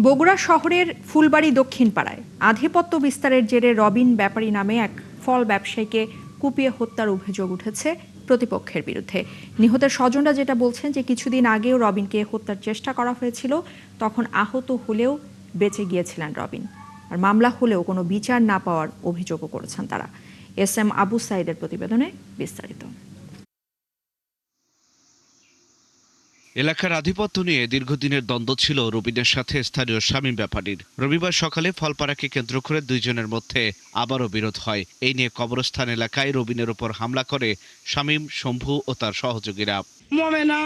বগুড়া শহরের ফুলবাড়ি দক্ষিণ পাড়ায় আধিপত্য বিস্তারের জেরে রবিন ব্যাপারী নামে এক ফল ব্যবসায়ীকে কুপিয়ে হত্যার অভিযোগ উঠেছে প্রতিপক্ষের বিরুদ্ধে। নিহতের স্বজনরা যেটা বলছেন যে কিছুদিন আগেও রবিনকে হত্যার চেষ্টা করা হয়েছিল, তখন আহত হলেও বেঁচে গিয়েছিলেন রবিন। আর মামলা হলেও কোনো বিচার না পাওয়ার অভিযোগও করেছেন তারা। SM আবু সাইদের প্রতিবেদনে বিস্তারিত। এলাকার আধিপত্য নিয়ে দীর্ঘদিনের দ্বন্দ্ব ছিল রবিনের সাথে স্থানীয় শামীম ব্যাপারীর। রবিবার সকালে ফলপাড়াকে কেন্দ্র করে দুইজনের মধ্যে আবারও বিরোধ হয়। এই নিয়ে কবরস্থান এলাকায় রবিনের উপর হামলা করে শামীম, শম্ভু ও তার সহযোগীরা। মোমেনা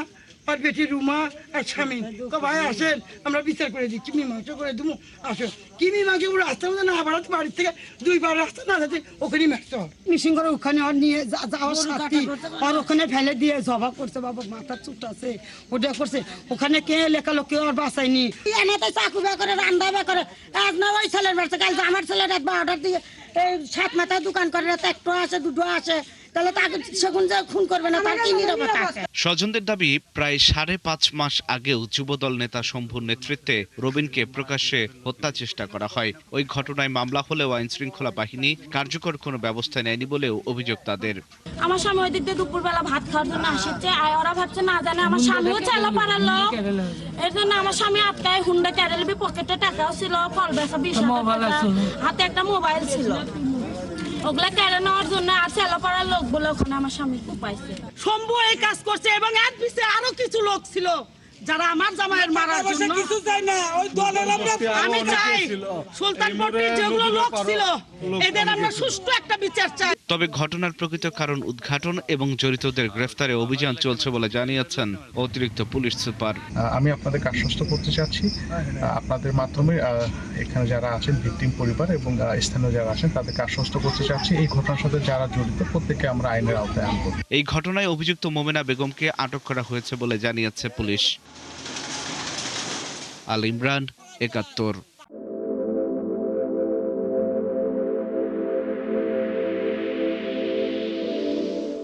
আর বেটি রুমা আর শামীম তো ভাই আসেন, আমরা বিচার করে দিচ্ছি, মীমাংসা করে দেবো। আসো কি মীমাংসা করে রাস্তার মধ্যে না বাড়াতে, বাড়ির থেকে 2 বার রাস্তা না যেতে ওখানে মারতে হবে। মিশিং করে ওখানে আর নিয়ে যাওয়ার সাথী আর ওখানে ফেলে দিয়ে জবা করছে, বাবা মাথার চুট আছে ওটা করছে। ওখানে কে লেখালো, কেউ আর বাঁচায়নি। এনাতে চাকু বে করে রান্না বে করে এক না ওই ছেলের বাড়ছে, কাল আমার ছেলের একবার অর্ডার দিয়ে এই 7 মাথায় দোকান করে, রাতে 1টো আসে 2টো আসে, তাহলে তাকে সেগুন যা খুন করবে না, তার কি নিরাপত্তা আছে? স্বজনদের দাবি, প্রায় 5.5 মাস আগেও যুবদল নেতা শম্ভুর নেতৃত্বে রবিনকে প্রকাশ্যে হত্যা চেষ্টা করা হয়। ওই ঘটনায় মামলা হলেও আইন শৃঙ্খলা বাহিনী কার্যকর কোনো ব্যবস্থা নেয়নি বলেও অভিযোগ তাদের। আমার স্বামী ওই দিক দিয়ে দুপুরবেলা ভাত খাওয়ার জন্য আসছে, ওরা ভাবছে না জানে আমার স্বামীও চালা পাড়ার লোক, এর জন্য আমার স্বামী আটকায় হুন্ডা ক্যারেলবি, পকেটে টাকাও ছিল, ফল বেচা 20,000 টাকা, হাতে একটা মোবাইল ছিল। ওগুলা কেড়ে নেওয়ার জন্য আর চেলাপাড়ার লোকগুলো ওখানে আমার স্বামী কুপাইছে। শম্ভু এই কাজ করছে এবং এর পিছে আরো কিছু লোক ছিল যারা আমার জামাইয়ের মারার জন্য কিছু চাই না। ওই দলের আমি চাই সুলতানপুরের যেগুলো লোক ছিল এদের আমরা সুষ্ঠু একটা বিচার চাই। তবে ঘটনার প্রকৃত কারণ উদ্ঘাটন এবং জড়িতদের গ্রেফতারে অভিযান চলছে বলে জানিয়েছেন অতিরিক্ত পুলিশ সুপার। আমি আপনাদেরকে আশ্বস্ত করতে চাচ্ছি, আপনাদের মাধ্যমে এখানে যারা আছেন ভিকটিম পরিবার এবং স্থানীয় যারা আছেন তাদেরকে আশ্বস্ত করতে চাচ্ছি, এই ঘটনার সাথে যারা জড়িত প্রত্যেককে আমরা আইনের আওতায় আনব। এই ঘটনায় অভিযুক্ত মোমেনা বেগমকে আটক করা হয়েছে বলে জানিয়েছে পুলিশ। আল ইমরান, ৭১।